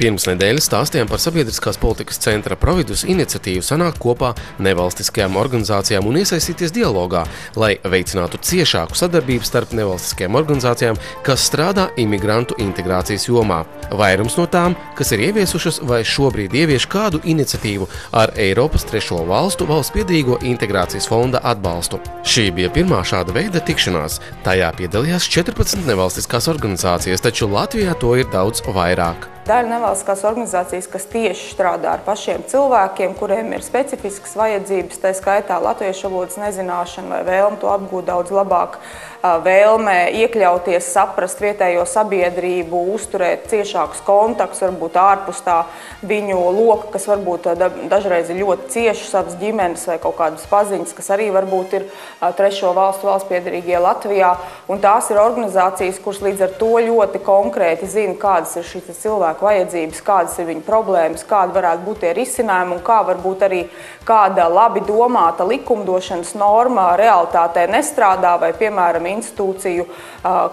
Pirms nedēļas stāstījām par Sabiedriskās politikas centra Providus iniciatīvu sanākt kopā nevalstiskajām organizācijām un iesaistīties dialogā, lai veicinātu ciešāku sadarbību starp nevalstiskajām organizācijām, kas strādā imigrantu integrācijas jomā. Vairums no tām, kas ir ieviesušas vai šobrīd ievieš kādu iniciatīvu ar Eiropas trešo valstu valstspiedrīgo integrācijas fonda atbalstu. Šī bija pirmā šāda veida tikšanās. Tajā piedalījās 14 nevalstiskās organizācijas, taču Latvijā to ir daudz vairāk. Daļa nevalstiskās organizācijas, kas tieši strādā ar pašiem cilvēkiem, kuriem ir specifiskas vajadzības, tā skaitā latviešu valodas nezināšana vai vēlme to apgūt daudz labāk, vēlme iekļauties, saprast vietējo sabiedrību, uzturēt ciešākus kontaktus, varbūt ārpus tā viņu loka, kas varbūt dažreiz ir ļoti cieši savas ģimenes vai kaut kādas paziņas, kas arī varbūt ir trešo valstu valstspiederīgie Latvijā. Un tās ir organizācijas, kuras līdz ar to ļoti konkrēti zina, kādas ir šīs cilvēku vajadzības, kādas ir viņu problēmas, kāda varētu būt tie risinājumi un kā varbūt arī kāda labi domāta likumdošanas norma realitātē nestrādā vai, piemēram, institūciju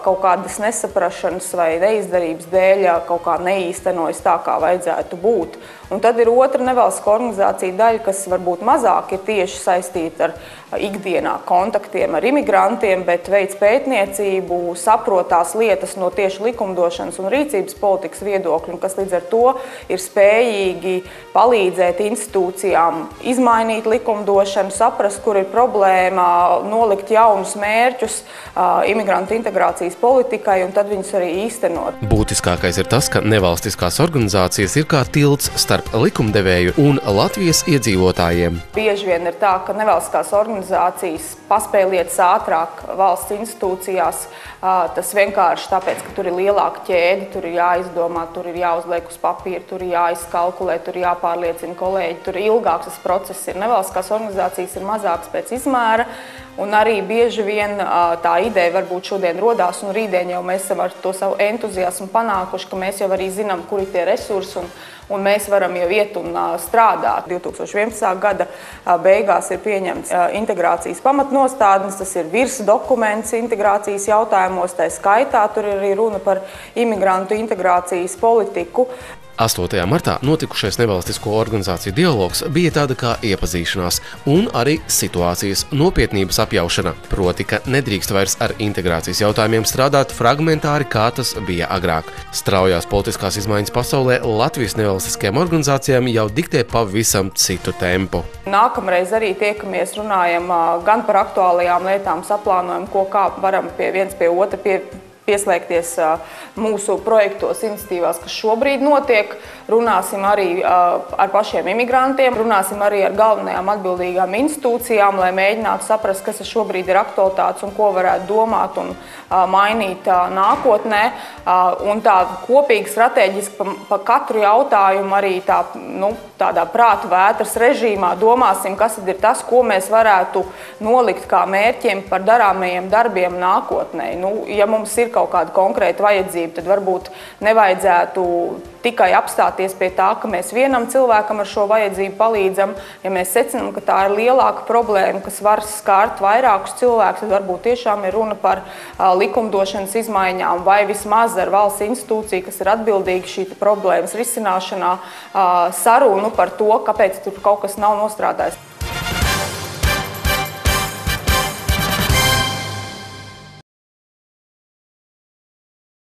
kaut kādas nesaprašanas vai neizdarības dēļ kaut kā neīstenojas tā, kā vajadzētu būt. Un tad ir otra nevalstiskā organizācija daļa, kas varbūt mazāk ir tieši saistīta ar ikdienā kontaktiem ar imigrantiem, bet veic pētniecību, saprotās lietas no tieši likumdošanas un rīcības politikas viedokļa, kas līdz ar to ir spējīgi palīdzēt institūcijām izmainīt likumdošanu, saprast, kur ir problēma, nolikt jaunus mērķus imigrantu integrācijas politikai un tad viņus arī īstenot. Būtiskākais ir tas, ka nevalstiskās organizācijas ir kā tilts starp likumdevēju un Latvijas iedzīvotājiem. Bieži vien ir tā, ka nevalstiskās organizācijas paspēj lietas ātrāk valsts institūcijās. Tas vienkārši tāpēc, ka tur ir lielāka ķēde, tur ir jāizdomā, tur ir jāuzliek uz papīra, tur ir jāizkalkulē, tur ir jāpārliecina kolēģi, tur ir ilgāks tas process. Nevalstiskās organizācijas ir mazākas pēc izmēra, un arī bieži vien tā ideja varbūt šodien rodās, un rītdien jau mēs esam ar to savu entuziasmu panākuši, ka mēs jau arī zinām, kur ir tie resursi, un mēs varam jau iet un strādāt. 2011. gada beigās ir pieņemts integrācijas pamatnostādnes, tas ir virsdokuments integrācijas jautājumos, tā skaitā tur ir arī runa par imigrantu integrācijas politiku. 8. martā notikušais nevalstisko organizāciju dialogs bija tāda kā iepazīšanās un arī situācijas nopietnības apjaušana, proti, ka nedrīkst vairs ar integrācijas jautājumiem strādāt fragmentāri, kā tas bija agrāk. Straujās politiskās izmaiņas pasaulē Latvijas nevalstiskajām organizācijām jau diktē pavisam citu tempu. Nākamreiz arī tiekamies, runājam gan par aktuālajām lietām, saplānojam, kā varam viens pie otra pieslēgties mūsu projektos, iniciatīvās, kas šobrīd notiek. Runāsim arī ar pašiem imigrantiem, runāsim arī ar galvenajām atbildīgām institūcijām, lai mēģinātu saprast, kas šobrīd ir aktualitātes un ko varētu domāt un mainīt nākotnē. Un tā kopīgi strateģiski pa katru jautājumu arī tādā prātu vētras režīmā domāsim, kas ir tas, ko mēs varētu nolikt kā mērķiem par darāmajiem darbiem nākotnē. Ja mums ir kaut kāda konkrēta vajadzība, tad varbūt nevajadzētu tikai apstāties pie tā, ka mēs vienam cilvēkam ar šo vajadzību palīdzam. Ja mēs secinām, ka tā ir lielāka problēma, kas var skart vairākus cilvēkus, tad varbūt tiešām ir runa par likumdošanas izmaiņām vai vismaz ar valsts institūciju, kas ir atbildīga šī problēmas risināšanā, sarunu par to, kāpēc tur kaut kas nav nostrādājis.